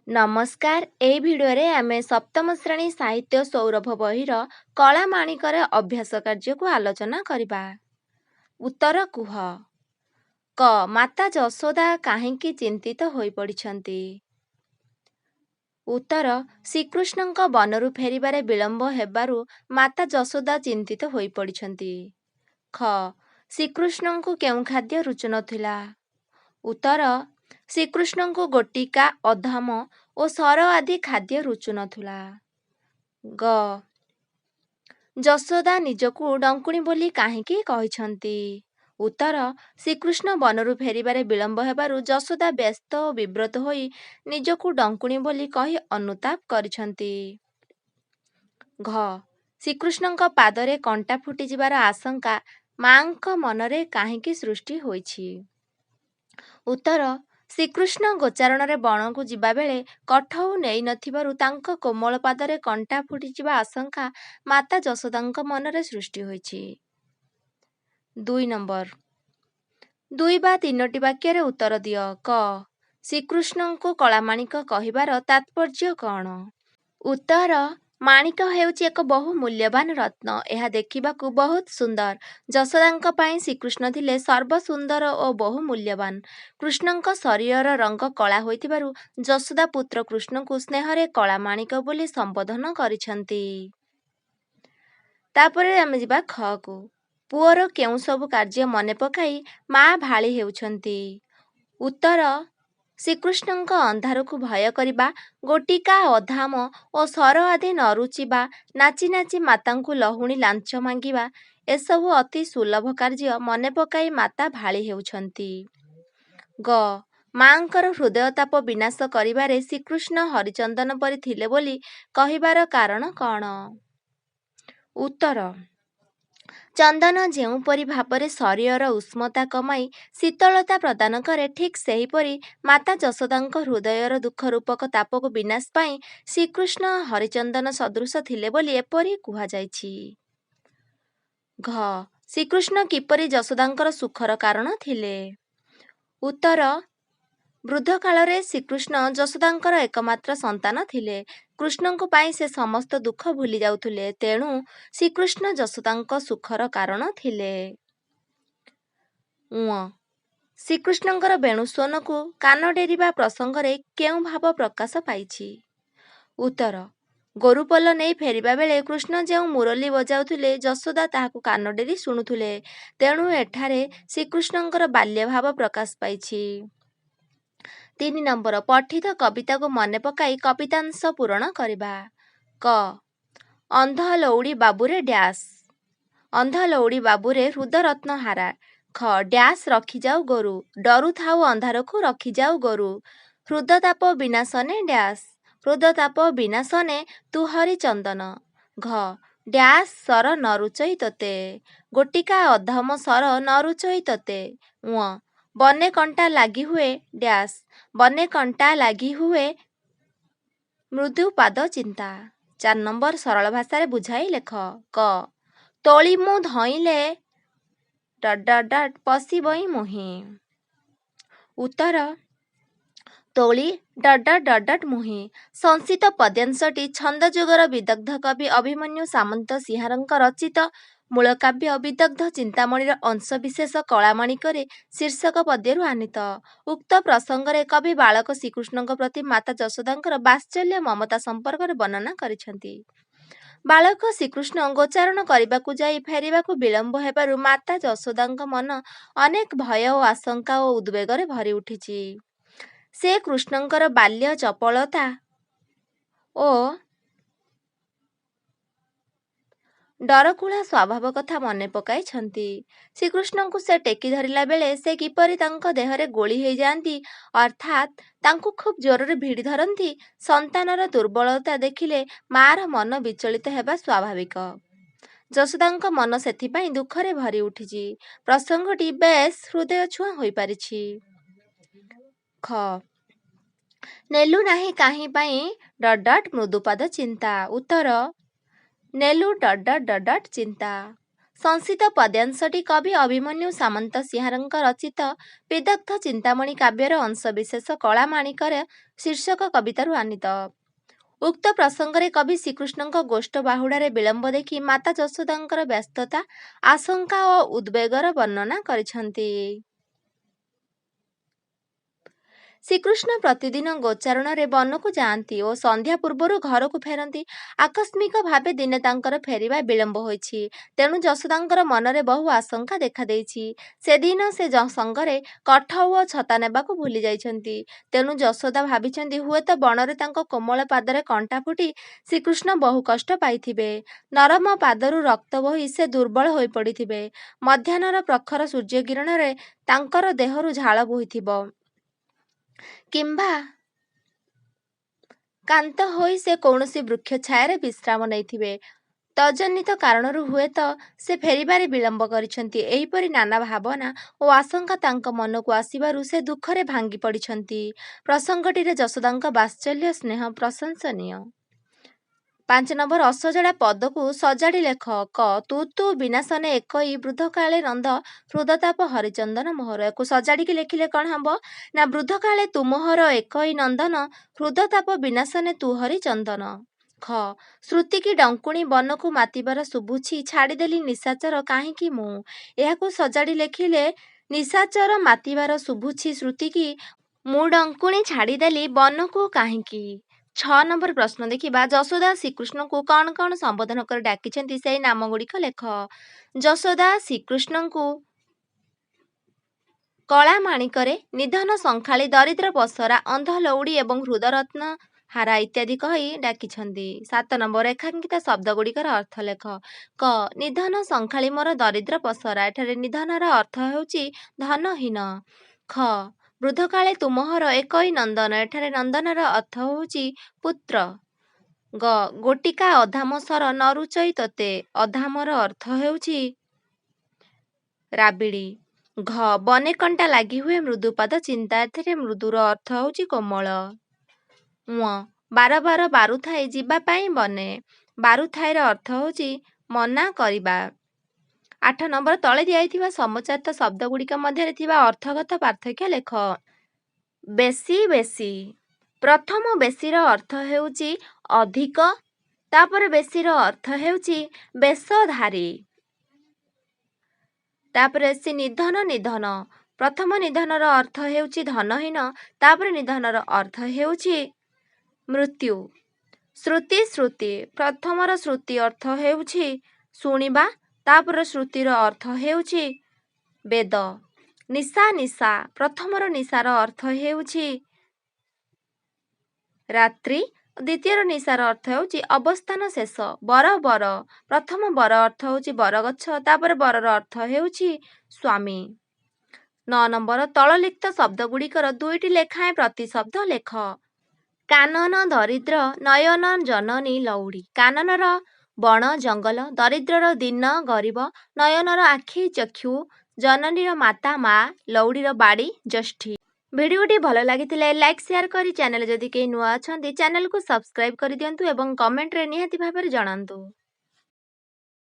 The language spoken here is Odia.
ନମସ୍କାର। ଏହି ଭିଡ଼ିଓରେ ଆମେ ସପ୍ତମ ଶ୍ରେଣୀ ସାହିତ୍ୟ ସୌରଭ ବହିର କଳାମାଣିକରେ ଅଭ୍ୟାସ କାର୍ଯ୍ୟକୁ ଆଲୋଚନା କରିବା। ଉତ୍ତର କୁହ। କ. ମାତା ଯଶୋଦା କାହିଁକି ଚିନ୍ତିତ ହୋଇପଡ଼ିଛନ୍ତି? ଉତ୍ତର, ଶ୍ରୀକୃଷ୍ଣଙ୍କ ବନରୁ ଫେରିବାରେ ବିଳମ୍ବ ହେବାରୁ ମାତା ଯଶୋଦା ଚିନ୍ତିତ ହୋଇପଡ଼ିଛନ୍ତି। ଖ. ଶ୍ରୀକୃଷ୍ଣଙ୍କୁ କେଉଁ ଖାଦ୍ୟ ରୁଚୁନଥିଲା? ଉତ୍ତର, ଶ୍ରୀକୃଷ୍ଣଙ୍କୁ ଗୋଟିକା, ଅଧାମ ଓ ସର ଆଦି ଖାଦ୍ୟ ରୁଚୁନଥିଲା। ଗ. ଯଶୋଦା ନିଜକୁ ଡଙ୍କୁଣୀ ବୋଲି କାହିଁକି କହିଛନ୍ତି? ଉତ୍ତର, ଶ୍ରୀକୃଷ୍ଣ ବନରୁ ଫେରିବାରେ ବିଳମ୍ବ ହେବାରୁ ଯଶୋଦା ବ୍ୟସ୍ତ ଓ ବିବ୍ରତ ହୋଇ ନିଜକୁ ଡଙ୍କୁଣୀ ବୋଲି କହି ଅନୁତାପ କରିଛନ୍ତି। ଘ. ଶ୍ରୀକୃଷ୍ଣଙ୍କ ପାଦରେ କଣ୍ଟା ଫୁଟିଯିବାର ଆଶଙ୍କା ମାଙ୍କ ମନରେ କାହିଁକି ସୃଷ୍ଟି ହୋଇଛି? ଉତ୍ତର, ଶ୍ରୀକୃଷ୍ଣ ଗୋଚାରଣରେ ବଣକୁ ଯିବାବେଳେ କଠଉ ନେଇନଥିବାରୁ ତାଙ୍କ କୋମଳ ପାଦରେ କଣ୍ଟା ଫୁଟିଯିବା ଆଶଙ୍କା ମାତା ଯଶୋଦାଙ୍କ ମନରେ ସୃଷ୍ଟି ହୋଇଛି। 2 ନମ୍ବର। 2 ବା 3ଟି ବାକ୍ୟରେ ଉତ୍ତର ଦିଅ। କ. ଶ୍ରୀକୃଷ୍ଣଙ୍କୁ କଳାମାଣିକ କହିବାର ତାତ୍ପର୍ଯ୍ୟ କ'ଣ? ଉତ୍ତର, ମାଣିକ ହେଉଛି ଏକ ବହୁ ମୂଲ୍ୟବାନ ରତ୍ନ। ଏହା ଦେଖିବାକୁ ବହୁତ ସୁନ୍ଦର। ଯଶୋଦାଙ୍କ ପାଇଁ ଶ୍ରୀକୃଷ୍ଣ ଥିଲେ ସର୍ବସୁନ୍ଦର ଓ ବହୁ ମୂଲ୍ୟବାନ। କୃଷ୍ଣଙ୍କ ଶରୀରର ରଙ୍ଗ କଳା ହୋଇଥିବାରୁ ଯଶୋଦା ପୁତ୍ର କୃଷ୍ଣଙ୍କୁ ସ୍ନେହରେ କଳାମାଣିକ ବୋଲି ସମ୍ବୋଧନ କରିଛନ୍ତି। ତାପରେ ଆମେ ଯିବା ଖକୁ। ପୁଅର କେଉଁ ସବୁ କାର୍ଯ୍ୟ ମନେ ପକାଇ ମା ଭାଳି ହେଉଛନ୍ତି? ଉତ୍ତର, ଶ୍ରୀକୃଷ୍ଣଙ୍କ ଅନ୍ଧାରକୁ ଭୟ କରିବା, ଗୋଟିକା, ଅଧାମ ଓ ସର ଆଦି ନ ରୁଚିବା, ନାଚି ନାଚି ମାତାଙ୍କୁ ଲହୁଣୀ ଲାଞ୍ଚ ମାଗିବା, ଏସବୁ ଅତି ସୁଲଭ କାର୍ଯ୍ୟ ମନେ ପକାଇ ମାତା ଭାଳି ହେଉଛନ୍ତି। ଗ. ମାଙ୍କର ହୃଦୟତାପ ବିନାଶ କରିବାରେ ଶ୍ରୀକୃଷ୍ଣ ହରିଚନ୍ଦନ ପରି ଥିଲେ ବୋଲି କହିବାର କାରଣ କ'ଣ? ଉତ୍ତର, ଚନ୍ଦନ ଯେଉଁପରି ଭାବରେ ଶରୀରର ଉଷ୍ମତା କମାଇ ଶୀତଳତା ପ୍ରଦାନ କରେ, ଠିକ୍ ସେହିପରି ମାତା ଯଶୋଦାଙ୍କ ହୃଦୟର ଦୁଃଖରୂପକ ତାପକୁ ବିନାଶ ପାଇଁ ଶ୍ରୀକୃଷ୍ଣ ହରିଚନ୍ଦନ ସଦୃଶ ଥିଲେ ବୋଲି ଏପରି କୁହାଯାଇଛି। ଘ. ଶ୍ରୀକୃଷ୍ଣ କିପରି ଯଶୋଦାଙ୍କର ସୁଖର କାରଣ ଥିଲେ? ଉତ୍ତର, ବୃଦ୍ଧକାଳରେ ଶ୍ରୀକୃଷ୍ଣ ଯଶୋଦାଙ୍କର ଏକମାତ୍ର ସନ୍ତାନ ଥିଲେ। କୃଷ୍ଣଙ୍କ ପାଇଁ ସେ ସମସ୍ତ ଦୁଃଖ ଭୁଲି ଯାଉଥିଲେ। ତେଣୁ ଶ୍ରୀକୃଷ୍ଣ ଯଶୋଦାଙ୍କ ସୁଖର କାରଣ ଥିଲେ। ଙ. ଶ୍ରୀକୃଷ୍ଣଙ୍କର ବେଣୁସ୍ୱନକୁ କାନ ଡେରିବା ପ୍ରସଙ୍ଗରେ କେଉଁ ଭାବ ପ୍ରକାଶ ପାଇଛି? ଉତ୍ତର, ଗୋରୁପଲ ନେଇ ଫେରିବା ବେଳେ କୃଷ୍ଣ ଯେଉଁ ମୁରଲୀ ବଜାଉଥିଲେ, ଯଶୋଦା ତାହାକୁ କାନ ଡେରି ଶୁଣୁଥିଲେ। ତେଣୁ ଏଠାରେ ଶ୍ରୀକୃଷ୍ଣଙ୍କର ବାଲ୍ୟଭାବ ପ୍ରକାଶ ପାଇଛି। 3 ନମ୍ବର। ପଠିତ କବିତାକୁ ମନେ ପକାଇ କବିତାଂଶ ପୂରଣ କରିବା। କ. ଅନ୍ଧ ଲଉଡ଼ି ବାବୁରେ ଡ୍ୟାସ୍। ଅନ୍ଧ ଲଉଡ଼ି ବାବୁରେ ହୃଦରତ୍ନ ହାରା। ଖ. ଡ୍ୟାସ୍ ରଖିଯାଉ ଗୋରୁ। ଡରୁଥାଉ ଅନ୍ଧାରକୁ ରଖିଯାଉ ଗୋରୁ। ହୃଦତାପ ବିନାଶନେ ଡ୍ୟାସ୍। ହୃଦତାପ ବିନାଶନେ ତୁ ହରିଚନ୍ଦନ। ଘ. ଡ୍ୟାସ୍ ସର ନ ରୁଚଇ ତୋତେ। ଗୋଟିକା, ଅଧମ ସର ନ ରୁଚଇ ତୋତେ। ଙ. ବନେ କଣ୍ଟା ଲାଗି ହୁଏ ଡ୍ୟାସ୍। ବନେ କଣ୍ଟା ଲାଗି ହୁଏ ମୃଦୁ ପାଦ ଚିନ୍ତା। 4 ନମ୍ବର। ସରଳ ଭାଷାରେ ବୁଝାଇ ଲେଖ। କ. ତୋଳି ମୁଁ ଧଇଁଲେ ପଶିବଇ ମୁହିଁ। ଉତ୍ତର, ତୋଳି ମୁହିଁ। ସଂଶିତ ପଦ୍ୟାଂଶଟି ଛନ୍ଦଯୁଗର ବିଦଗ୍ଧ କବି ଅଭିମନ୍ୟୁ ସାମନ୍ତ ସିଂହାରଙ୍କ ରଚିତ ମୂଳକାବ୍ୟ ବିଦଗ୍ଧ ଚିନ୍ତାମଣିର ଅଂଶବିଶେଷ କଳାମାଣିକରେ ଶୀର୍ଷକ ପଦ୍ୟରୁ ଆନୀତ। ଉକ୍ତ ପ୍ରସଙ୍ଗରେ କବି ବାଳକ ଶ୍ରୀକୃଷ୍ଣଙ୍କ ପ୍ରତି ମାତା ଯଶୋଦାଙ୍କର ବାତ୍ସଲ୍ୟ ମମତା ସମ୍ପର୍କରେ ବର୍ଣ୍ଣନା କରିଛନ୍ତି। ବାଳକ ଶ୍ରୀକୃଷ୍ଣ ଗୋଚାରଣ କରିବାକୁ ଯାଇ ଫେରିବାକୁ ବିଳମ୍ବ ହେବାରୁ ମାତା ଯଶୋଦାଙ୍କ ମନ ଅନେକ ଭୟ ଓ ଆଶଙ୍କା ଓ ଉଦ୍ବେଗରେ ଭରି ଉଠିଛି। ସେ କୃଷ୍ଣଙ୍କର ବାଲ୍ୟ ଚପଳତା ଓ ଡରକୁଳା ସ୍ୱଭାବ କଥା ମନେ ପକାଇଛନ୍ତି। ଶ୍ରୀକୃଷ୍ଣଙ୍କୁ ସେ ଟେକି ଧରିଲା ବେଳେ ସେ କିପରି ତାଙ୍କ ଦେହରେ ଗୋଳି ହୋଇଯାଆନ୍ତି, ଅର୍ଥାତ୍ ତାଙ୍କୁ ଖୁବ୍ ଜୋରରେ ଭିଡ଼ି ଧରନ୍ତି, ସନ୍ତାନର ଦୁର୍ବଳତା ଦେଖିଲେ ମା'ର ମନ ବିଚଳିତ ହେବା ସ୍ୱାଭାବିକ। ଯଶୋଦାଙ୍କ ମନ ସେଥିପାଇଁ ଦୁଃଖରେ ଭରି ଉଠିଛି। ପ୍ରସଙ୍ଗଟି ବେଶ୍ ହୃଦୟଛୁଆଁ ହୋଇପାରିଛି। ଖ. ନେଲୁ ନାହିଁ କାହିଁ ପାଇଁ ମୃଦୁପାଦ ଚିନ୍ତା। ଉତ୍ତର, ନେଲୁ ଚିନ୍ତା। ସଂଶିତ ପଦ୍ୟାଂଶଟି କବି ଅଭିମନ୍ୟୁ ସାମନ୍ତ ସିଂହାରଙ୍କ ରଚିତ ବିଦଗ୍ଧ ଚିନ୍ତାମଣି କାବ୍ୟର ଅଂଶବିଶେଷ କଳାମାଣିକର ଶୀର୍ଷକ କବିତାରୁ ଆନିତ। ଉକ୍ତ ପ୍ରସଙ୍ଗରେ କବି ଶ୍ରୀକୃଷ୍ଣଙ୍କ ଗୋଷ୍ଠ ବାହୁଡ଼ାରେ ବିଳମ୍ବ ଦେଖି ମାତା ଯଶୋଦାଙ୍କର ବ୍ୟସ୍ତତା, ଆଶଙ୍କା ଓ ଉଦ୍ବେଗର ବର୍ଣ୍ଣନା କରିଛନ୍ତି। ଶ୍ରୀକୃଷ୍ଣ ପ୍ରତିଦିନ ଗୋଚାରଣରେ ବନକୁ ଯାଆନ୍ତି ଓ ସନ୍ଧ୍ୟା ପୂର୍ବରୁ ଘରକୁ ଫେରନ୍ତି। ଆକସ୍ମିକ ଭାବେ ଦିନେ ତାଙ୍କର ଫେରିବା ବିଳମ୍ବ ହୋଇଛି। ତେଣୁ ଯଶୋଦାଙ୍କର ମନରେ ବହୁ ଆଶଙ୍କା ଦେଖାଦେଇଛି। ସେଦିନ ସେ ସଙ୍ଗରେ କଠ ଓ ଛତା ନେବାକୁ ଭୁଲି ଯାଇଛନ୍ତି। ତେଣୁ ଯଶୋଦା ଭାବିଛନ୍ତି ହୁଏତ ବଣରେ ତାଙ୍କ କୋମଳ ପାଦରେ କଣ୍ଟା ଫୁଟି ଶ୍ରୀକୃଷ୍ଣ ବହୁ କଷ୍ଟ ପାଇଥିବେ। ନରମ ପାଦରୁ ରକ୍ତ ବୋହି ସେ ଦୁର୍ବଳ ହୋଇପଡ଼ିଥିବେ। ମଧ୍ୟାହ୍ନର ପ୍ରଖର ସୂର୍ଯ୍ୟକିରଣରେ ତାଙ୍କର ଦେହରୁ ଝାଳ ବୋହିଥିବ। କିମ୍ବା କାନ୍ତ ହୋଇ ସେ କୌଣସି ବୃକ୍ଷ ଛାୟାରେ ବିଶ୍ରାମ ନେଇଥିବେ। ତଜନିତ କାରଣରୁ ହୁଏତ ସେ ଫେରିବାରେ ବିଳମ୍ବ କରିଛନ୍ତି। ଏହିପରି ନାନା ଭାବନା ଓ ଆଶଙ୍କା ତାଙ୍କ ମନକୁ ଆସିବାରୁ ସେ ଦୁଃଖରେ ଭାଙ୍ଗି ପଡ଼ିଛନ୍ତି। ପ୍ରସଙ୍ଗଟିରେ ଯଶୋଦାଙ୍କ ବାତ୍ସଲ୍ୟ ସ୍ନେହ ପ୍ରଶଂସନୀୟ। 5 ନମ୍ବର ଅସଜଡ଼ା ପଦକୁ ସଜାଡ଼ି ଲେଖ। କ ତୁ ତୁ ବିନାଶନେ ଏକଇ ବୃଦ୍ଧକାଳେ ନନ୍ଦ ହୃଦତାପ ହରିଚନ୍ଦନ ମୋହର। ୟାକୁ ସଜାଡ଼ିକି ଲେଖିଲେ କ'ଣ ହେବ ନା ବୃଦ୍ଧକାଳେ ତୁମୋହର ଏକଇ ନନ୍ଦନ ହୃଦତାପ ବିନାଶନେ ତୁ ହରିଚନ୍ଦନ। ଖ ଶ୍ରୁତିକି ଡଙ୍କୁଣି ବନକୁ ମାତିବାର ଶୁଭୁଛି ଛାଡ଼ିଦେଲି ନିଶାଚର କାହିଁକି ମୁଁ। ଏହାକୁ ସଜାଡ଼ି ଲେଖିଲେ ନିଶାଚର ମାତିବାର ଶୁଭୁଛି ଶ୍ରୁତିକି ମୁଁ ଡଙ୍କୁଣି ଛାଡ଼ିଦେଲି ବନକୁ କାହିଁକି। 6 ନମ୍ବର ପ୍ରଶ୍ନ ଦେଖିବା। ଯଶୋଦା ଶ୍ରୀକୃଷ୍ଣଙ୍କୁ କ'ଣ କ'ଣ ସମ୍ବୋଧନ କରି ଡାକିଛନ୍ତି ସେହି ନାମଗୁଡ଼ିକ ଲେଖ। ଯଶୋଦା ଶ୍ରୀକୃଷ୍ଣଙ୍କୁ କଳାମାଣିକରେ, ନିଧନ ଶଙ୍ଖାଳି, ଦରିଦ୍ର ପସରା, ଅନ୍ଧ ଲଉଡ଼ି ଏବଂ ହୃଦରତ୍ନ ହାରା ଇତ୍ୟାଦି କହି ଡାକିଛନ୍ତି। 7 ନମ୍ବର ରେଖାଙ୍କିତ ଶବ୍ଦଗୁଡ଼ିକର ଅର୍ଥ ଲେଖ। କ ନିଧନ ଶଙ୍ଖାଳି ମୋର ଦରିଦ୍ର ପସରା। ଏଠାରେ ନିଧନର ଅର୍ଥ ହେଉଛି ଧନହୀନ। ଖ ବୃଦ୍ଧକାଳେ ତୁମୋହର ଏକଇ ନନ୍ଦନ। ଏଠାରେ ନନ୍ଦନର ଅର୍ଥ ହେଉଛି ପୁତ୍ର। ଗ ଗୋଟିକା ଅଧାମ ସର ନରୁଚଇ ତୋତେ। ଅଧାମର ଅର୍ଥ ହେଉଛି ରାବିଡ଼ି। ଘ ବନେ କଣ୍ଟା ଲାଗି ହୁଏ ମୃଦୁପାଦ ଚିନ୍ତା। ଏଥିରେ ମୃଦୁର ଅର୍ଥ ହେଉଛି କୋମଳ। ଙ ବାର ବାର ବାରୁଥାଇ ଯିବା ପାଇଁ ବନେ। ବାରୁଥାଇର ଅର୍ଥ ହେଉଛି ମନା କରିବା। 8 ନମ୍ବର ତଳେ ଦିଆଯାଇଥିବା ସମଚାରିତ ଶବ୍ଦଗୁଡ଼ିକ ମଧ୍ୟରେ ଥିବା ଅର୍ଥଗତ ପାର୍ଥକ୍ୟ ଲେଖ। ବେଶୀ ବେଶୀ। ପ୍ରଥମ ବେଶୀର ଅର୍ଥ ହେଉଛି ଅଧିକ। ତାପରେ ବେଶୀର ଅର୍ଥ ହେଉଛି ବେଶଧାରୀ। ତାପରେ ସେ ନିଧନ ନିଧନ। ପ୍ରଥମ ନିଧନର ଅର୍ଥ ହେଉଛି ଧନହୀନ। ତାପରେ ନିଧନର ଅର୍ଥ ହେଉଛି ମୃତ୍ୟୁ। ଶ୍ରୁତି ଶ୍ରୁତି। ପ୍ରଥମର ଶ୍ରୁତି ଅର୍ଥ ହେଉଛି ଶୁଣିବା। ତାପରେ ଶ୍ରୁତିର ଅର୍ଥ ହେଉଛି ବେଦ। ନିଶା ନିଶା। ପ୍ରଥମର ନିଶାର ଅର୍ଥ ହେଉଛି ରାତ୍ରି। ଦ୍ୱିତୀୟର ନିଶାର ଅର୍ଥ ହେଉଛି ଅବସ୍ଥାନ ଶେଷ। ବର ବର। ପ୍ରଥମ ବର ଅର୍ଥ ହେଉଛି ବରଗଛ। ତାପରେ ବରର ଅର୍ଥ ହେଉଛି ସ୍ୱାମୀ। 9 ନମ୍ବର ତଳଲିଖିତ ଶବ୍ଦଗୁଡ଼ିକର 2ଟି ଲେଖାଏଁ ପ୍ରତିଶବ୍ଦ ଲେଖ। କାନନ ଦରିଦ୍ର ନୟନ ଜନନୀ ଲଉଡ଼ି। କାନନର ବଣ ଜଙ୍ଗଲ, ଦରିଦ୍ରର ଦୀନ ଗରିବ, ନୟନର ଆଖି ଚକ୍ଷୁ, ଜନନୀର ମାତା ମା, ଲଉଡ଼ିର ବାଡ଼ି ଜ୍ୟେଷ୍ଠୀ। ଭିଡ଼ିଓଟି ଭଲ ଲାଗିଥିଲେ ଲାଇକ୍ ସେୟାର କରି ଚ୍ୟାନେଲ ଯଦି କେହି ନୂଆ ଅଛନ୍ତି ଚ୍ୟାନେଲକୁ ସବସ୍କ୍ରାଇବ୍ କରିଦିଅନ୍ତୁ ଏବଂ କମେଣ୍ଟରେ ନିହାତି ଭାବରେ ଜଣାନ୍ତୁ।